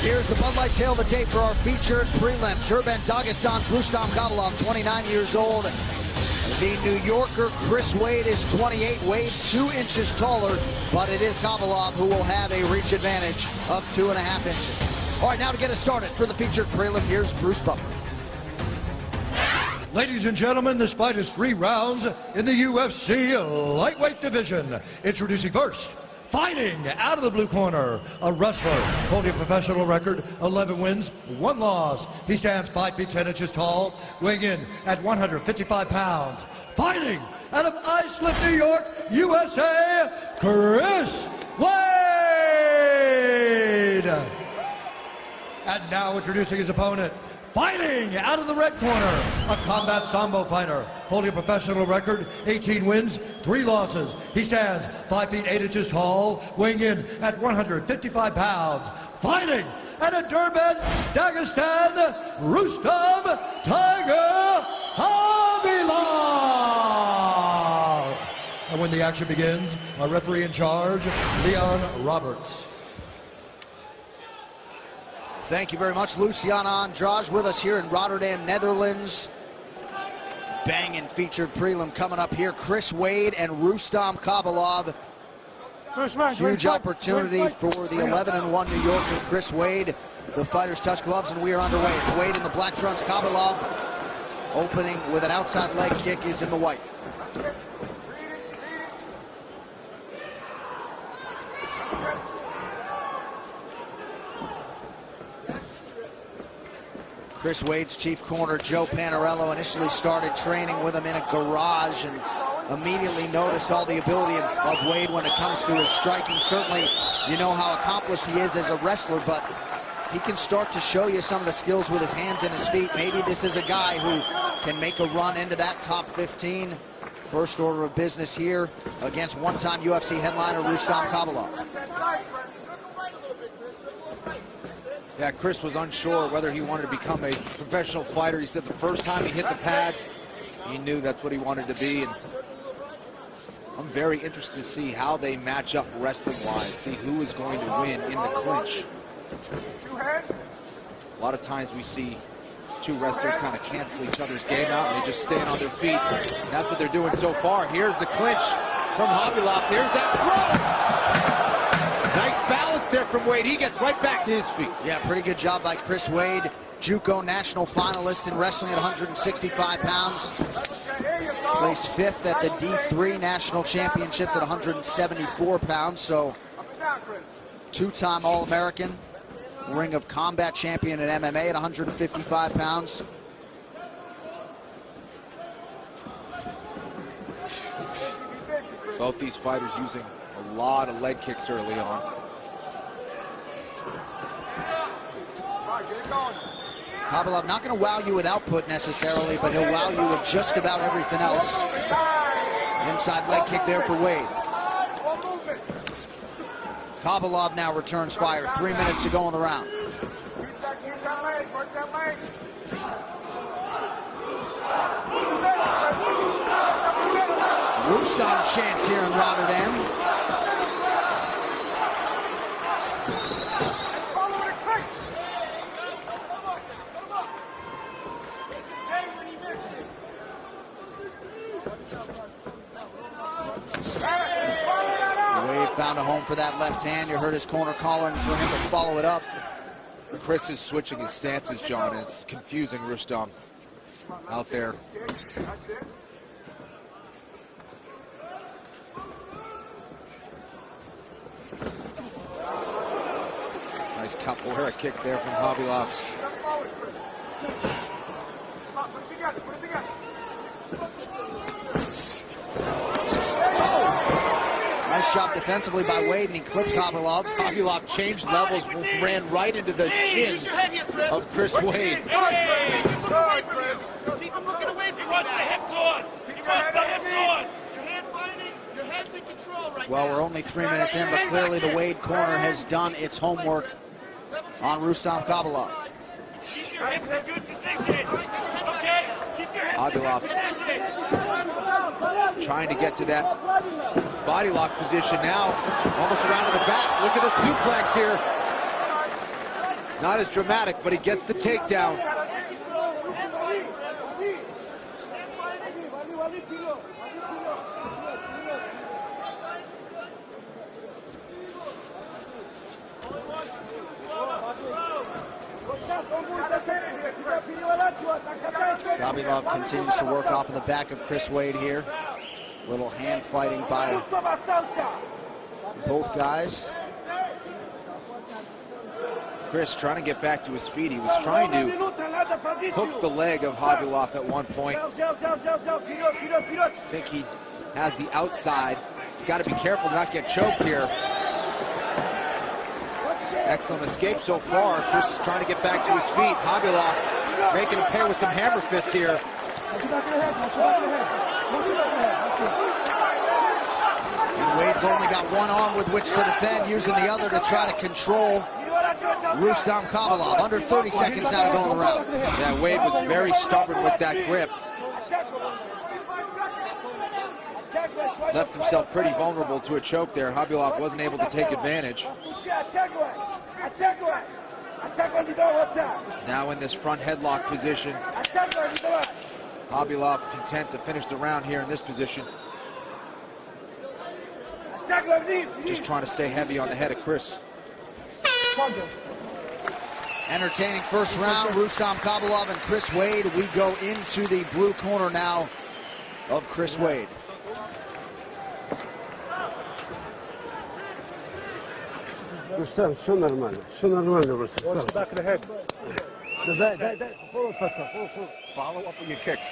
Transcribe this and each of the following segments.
Here's the Bud Light tail of the tape for our featured prelim. Turban Dagestan's Rustam Habiliv, 29 years old. The New Yorker Chris Uэйd is 28. Uэйd 2 inches taller, but it is Habiliv who will have a reach advantage of 2.5 inches. All right, now to get us started for the featured prelim, here's Bruce Butler. Ladies and gentlemen, this fight is 3 rounds in the UFC lightweight division. Introducing first, fighting out of the blue corner, a wrestler holding a professional record, 11 wins, 1 loss. He stands 5 feet 10 inches tall, weighing in at 155 pounds. Fighting out of Iceland, New York, USA, Chris Uэйd. And now introducing his opponent, fighting out of the red corner, a combat sambo fighter, holding a professional record, 18 wins, 3 losses. He stands 5 feet 8 inches tall, weighing in at 155 pounds. Fighting out of Durban, Dagestan, Rustam Tiger Habiliv. And when the action begins, our referee in charge, Leon Roberts. Thank you very much, Luciana Andrade, with us here in Rotterdam, Netherlands. Banging featured prelim coming up here. Chris Uэйd and Rustam Habiliv. Huge opportunity for the 11-1 New Yorker Chris Uэйd. The fighters touch gloves and we are underway. It's Uэйd in the black trunks. Habiliv opening with an outside leg kick is in the white. Chris Uэйd's chief corner, Joe Panarello, initially started training with him in a garage and immediately noticed all the ability of Uэйd when it comes to his striking. Certainly, you know how accomplished he is as a wrestler, but he can start to show you some of the skills with his hands and his feet. Maybe this is a guy who can make a run into that top 15. First order of business here against one-time UFC headliner Rustam Habiliv. Yeah, Chris was unsure whether he wanted to become a professional fighter. He said the first time he hit the pads, he knew that's what he wanted to be. And I'm very interested to see how they match up wrestling-wise, see who is going to win in the clinch. A lot of times we see 2 wrestlers kind of cancel each other's game out and they just stand on their feet. And that's what they're doing so far. Here's the clinch from Habiliv. Here's that throw. Nice balance there from Uэйd. He gets right back to his feet. Yeah, pretty good job by Chris Uэйd. JUCO national finalist in wrestling at 165 pounds. Placed 5th at the D3 national championships at 174 pounds. So 2-time All-American. Ring of Combat champion in MMA at 155 pounds. Both these fighters using a lot of leg kicks early on. Habiliv not going to wow you with output necessarily, but he'll wow you with just about everything else. Inside leg kick there for Uэйd. Habiliv now returns fire. 3 minutes to go in the round. Rustam chants here in Rotterdam. Uэйd found a home for that left hand. You heard his corner calling for him to follow it up. Chris is switching his stances, John, and it's confusing Rustam out there. Nice capoeira kick there from Habiliv. Nice shot defensively by Uэйd, and he clipped Habiliv. Habiliv changed levels, ran right into the chin of Chris Uэйd. Keep him looking away from you. Hip toss. Your hand fighting. Your head's in control right now. Well, we're only 3 minutes in, but clearly the Uэйd corner has done its homework on Rustam Habiliv. Keep your hips in good position. Okay? Keep your hips in good position. Trying to get to that body lock position now. Almost around to the back. Look at the suplex here. Not as dramatic, but he gets the takedown. Hабилов continues to work off of the back of Chris Uэйд here. Little hand fighting by both guys. Chris trying to get back to his feet. He was trying to hook the leg of Habilov at one point. I think he has the outside. He's got to be careful to not get choked here. Excellent escape so far. Chris is trying to get back to his feet. Habilov making him pay with some hammer fists here. Uэjd's only got one arm with which to defend, using the other to try to control Rustam Hабилov. Under 30 seconds now to go in the round. Yeah, Uэjd was very stubborn with that grip. Left himself pretty vulnerable to a choke there. Habilov wasn't able to take advantage. Now in this front headlock position. Habilov content to finish the round here in this position. Just trying to stay heavy on the head of Chris. Entertaining first round, Rustam Hабилov and Chris Uэйd. We go into the blue corner now of Chris Uэйd. Рустам, все нормально, Рустам. Watch the back of the head. Hold pasta, hold. Follow up with your kicks.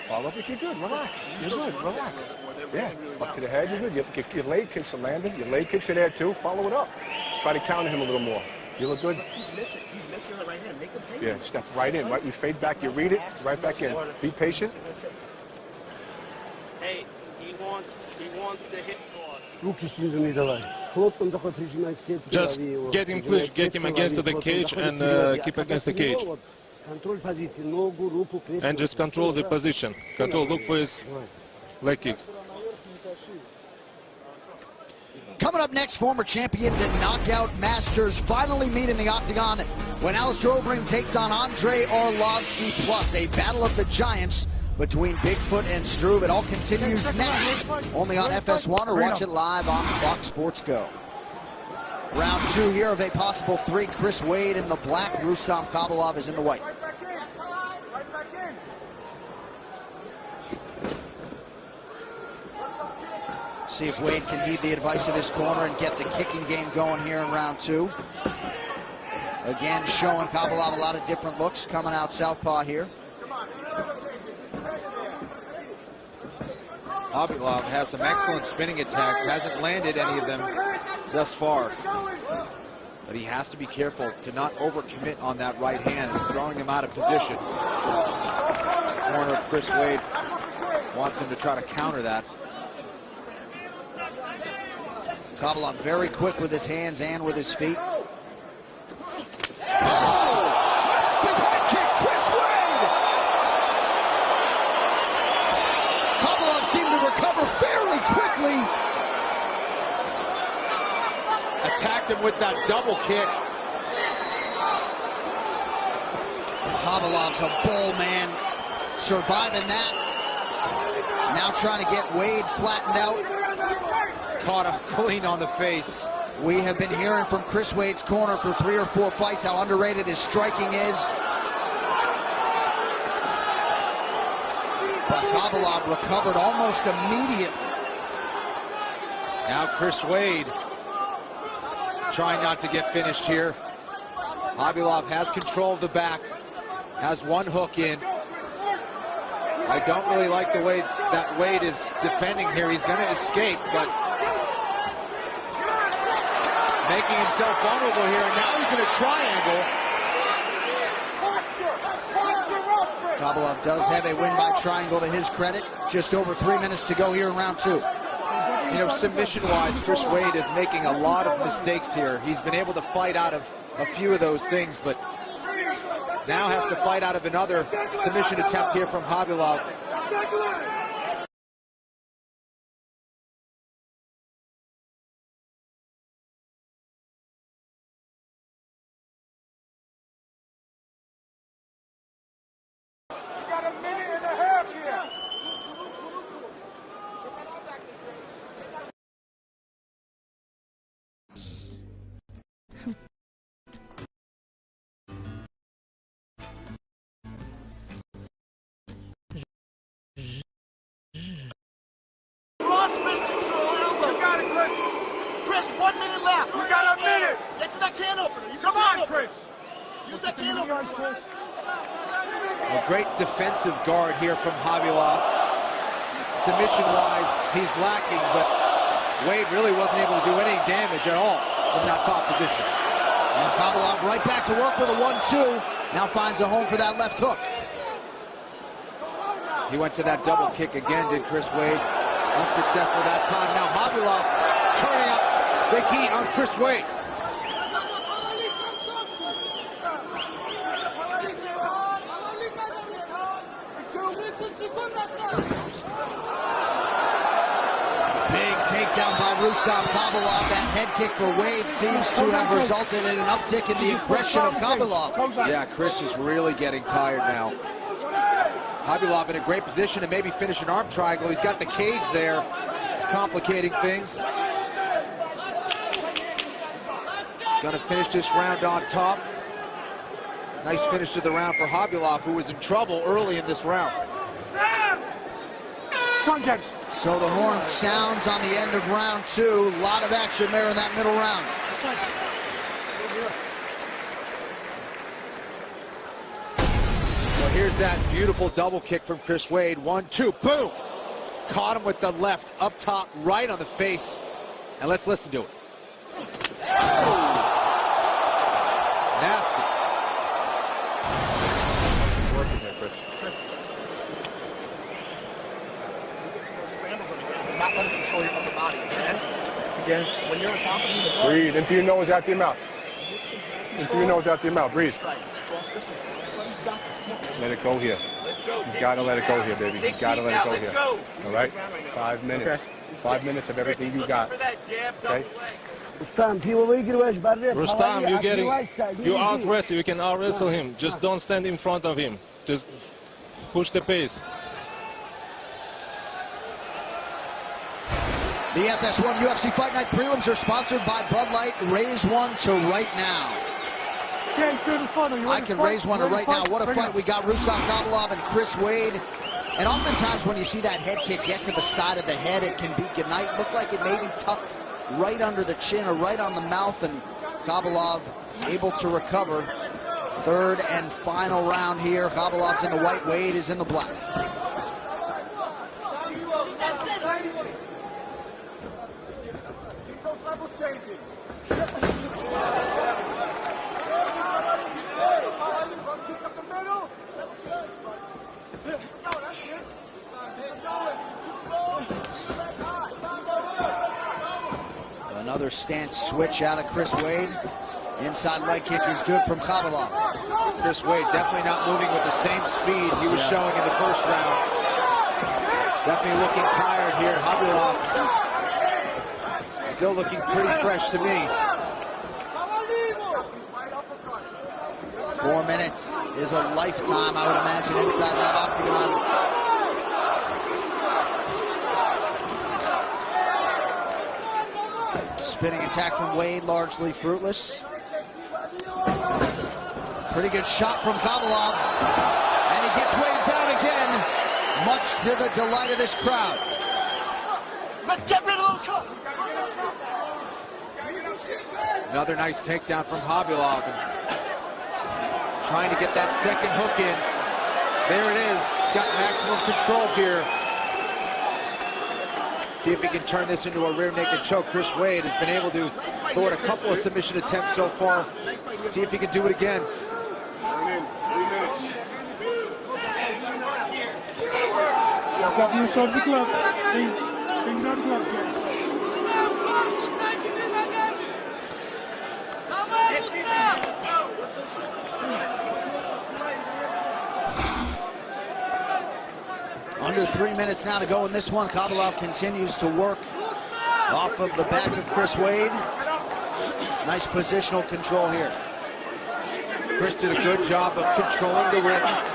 Follow up if you're good. Relax. You're good. Relax. Yeah. Up to the head, you're good. Your leg kicks are landing. Your leg kicks are there too. Follow it up. Try to counter him a little more. You look good. He's missing on the right hand. Make him take Yeah, step right in. Right, you fade back, you read it, right back in. Be patient. Hey, he wants the hip toss. Руки снизу не давай. Плотно такой прижимай к сетке. Just get him clinch, get him against the cage and keep against the cage. Контроль позиции, ногу, руку, крест. And just control the position. Look for his leg kicks. Coming up next, former champions and knockout masters finally meet in the octagon when Alistair Overeem takes on Andrei Arlovsky, plus a battle of the giants between Bigfoot and Struve. It all continues next, only on FS1 or watch it live on Fox Sports Go. Round two here of a possible three. Chris Uэйd in the black, Rustam Hабилov is in the white. See if Uэйd can heed the advice of his corner and get the kicking game going here in round two. Again, showing Habilov a lot of different looks coming out southpaw here. Habilov has some excellent spinning attacks, hasn't landed any of them thus far. But he has to be careful to not overcommit on that right hand, throwing him out of position. The corner of Chris Uэйd wants him to try to counter that. Habilov very quick with his hands and with his feet. Seemed to recover fairly quickly. Attacked him with that double kick. Habilov's a bull, man. Surviving that. Now trying to get Uэйd flattened out. Caught him clean on the face. We have been hearing from Chris Uэjd's corner for 3 or 4 fights how underrated his striking is. But Habilov recovered almost immediately. Now Chris Uэjd trying not to get finished here. Habilov has control of the back, has one hook in. I don't really like the way that Uэjd is defending here. He's going to escape, but making himself vulnerable here, and now he's in a triangle. Habilov does have a win by triangle to his credit. Just over 3 minutes to go here in round two. You know, submission-wise, Chris Uэjd is making a lot of mistakes here. He's been able to fight out of a few of those things, but now has to fight out of another submission attempt here from Habilov. Chris. Use that kilo, Chris. A great defensive guard here from Hobylov. Submission-wise, he's lacking, but Wade really wasn't able to do any damage at all from that top position. And Hobylov right back to work with a 1-2. Now finds a home for that left hook. He went to that double kick again, did Chris Wade. Unsuccessful that time. Now Hobylov turning up the heat on Chris Wade. Big takedown by Rustam Hobylov. That head kick for Wade seems to have resulted in an uptick in the aggression of Hobylov. Yeah, Chris is really getting tired now. Hobylov in a great position to maybe finish an arm triangle. He's got the cage there. It's complicating things. Gonna finish this round on top. Nice finish to the round for Hobylov, who was in trouble early in this round. So the horn sounds on the end of round 2. A lot of action there in that middle round. So here's that beautiful double kick from Chris Wade. 1-2, boom! Caught him with the left, up top, right on the face. And let's listen to it. Oh! Nasty. Working there, Chris. Not let him control your upper body. Again, when you're on top of him, Breathe. In through your nose, out through your mouth. In through your nose, out through your mouth. Breathe. Let it go here. You gotta let it go here, baby. You gotta let it go here. All right? 5 minutes. 5 minutes of everything you got. Okay? Rustam, you out wrestle. You can out wrestle him. Just don't stand in front of him. Just push the pace. The FS1 UFC Fight Night prelims are sponsored by Bud Light. Raise one to right now. I can raise one to right now. What a fight we got. Rustam Hobylov and Chris Wade. And oftentimes when you see that head kick get to the side of the head, it can be goodnight. Look like it may be tucked right under the chin or right on the mouth, and Hobylov able to recover. Third and final round here. Hobylov's in the white, Wade is in the black. Another stance switch out of Chris Wade. Inside leg kick is good from Hobylov. Chris Wade definitely not moving with the same speed he was showing in the first round. Definitely looking tired here. Hobylov still looking pretty fresh to me. 4 minutes is a lifetime, I would imagine, inside that octagon. Spinning attack from Wade, largely fruitless. Pretty good shot from Hobylov. And he gets Wade down again, much to the delight of this crowd. Let's get rid of those hooks. Another nice takedown from Hobylov. Trying to get that second hook in. There it is. He's got maximum control here. See if he can turn this into a rear naked choke. Chris Wade has been able to thwart a couple of submission attempts so far. See if he can do it again. Under 3 minutes now to go in this one. Hobylov continues to work off of the back of Chris Wade. Nice positional control here. Chris did a good job of controlling the wrists.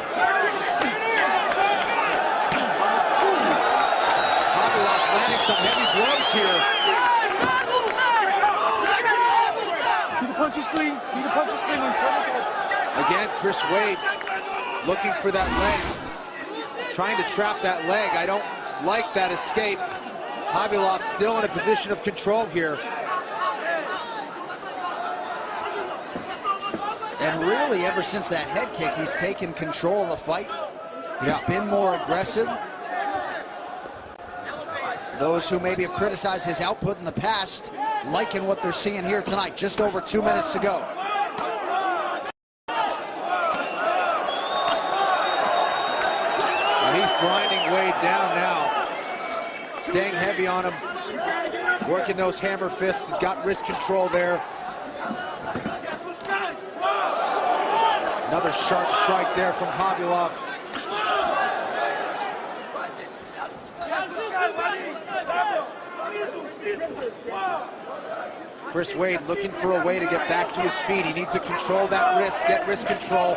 Hobylov landing some heavy blows here. See the punches clean. See the punches clean. Again, Chris Wade looking for that leg. Trying to trap that leg. I don't like that escape. Hobylov still in a position of control here. And really, ever since that head kick, he's taken control of the fight. He's been more aggressive. Those who maybe have criticized his output in the past liking what they're seeing here tonight. Just over 2 minutes to go. And he's grinding Wade down now. Staying heavy on him. Working those hammer fists. He's got wrist control there. Another sharp strike there from Hobylov. Chris Wade looking for a way to get back to his feet. He needs to control that wrist, get wrist control.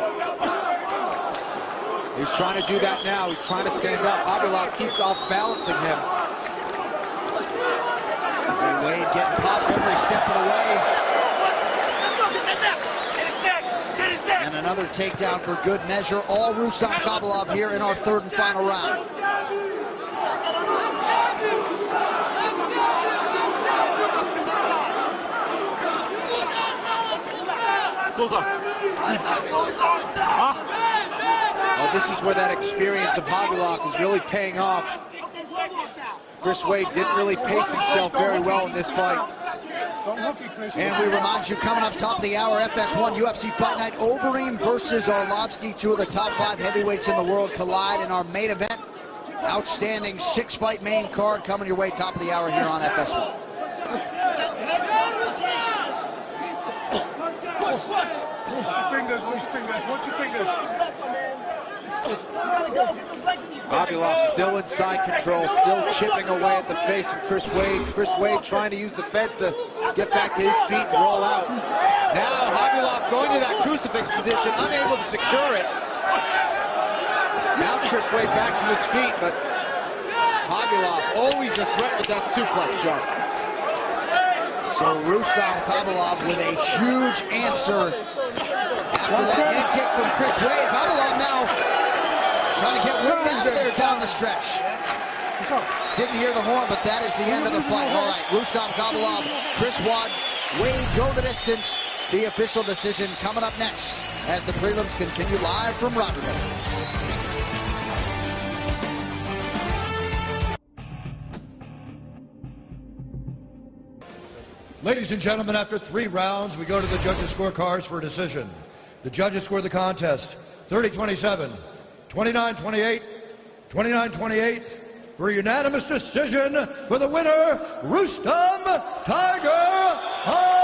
He's trying to do that now. He's trying to stand up. Hobylov keeps off balancing him. And Wade getting popped every step of the way. And another takedown for good measure. All Rustam Hobylov here in our third and final round. Well, this is where that experience of Hobylov is really paying off. Chris Wade didn't really pace himself very well in this fight. And we remind you, coming up top of the hour, FS1 UFC Fight Night, Overeem versus Arlovsky. Two of the top 5 heavyweights in the world collide in our main event. Outstanding 6-fight main card coming your way top of the hour here on FS1. Watch your fingers. Hobylov still inside control, still chipping away at the face of Chris Wade. Chris Wade trying to use the fence to get back to his feet and roll out. Now Hobylov going to that crucifix position, unable to secure it. Now Chris Wade back to his feet, but Hobylov always a threat with that suplex shot. So Rustam Hobylov with a huge answer after that head kick from Chris Wade. Hobylov now trying to get Wade out of there down the stretch. Didn't hear the horn, but that is the end of the fight. All right, Rustam Hobylov, Chris Wade go the distance. The official decision coming up next as the prelims continue live from Rotterdam. Ladies and gentlemen, after 3 rounds, we go to the judges' scorecards for a decision. The judges scored the contest 30-27, 29-28, 29-28 for a unanimous decision for the winner, Rustam Tiger Hobylov.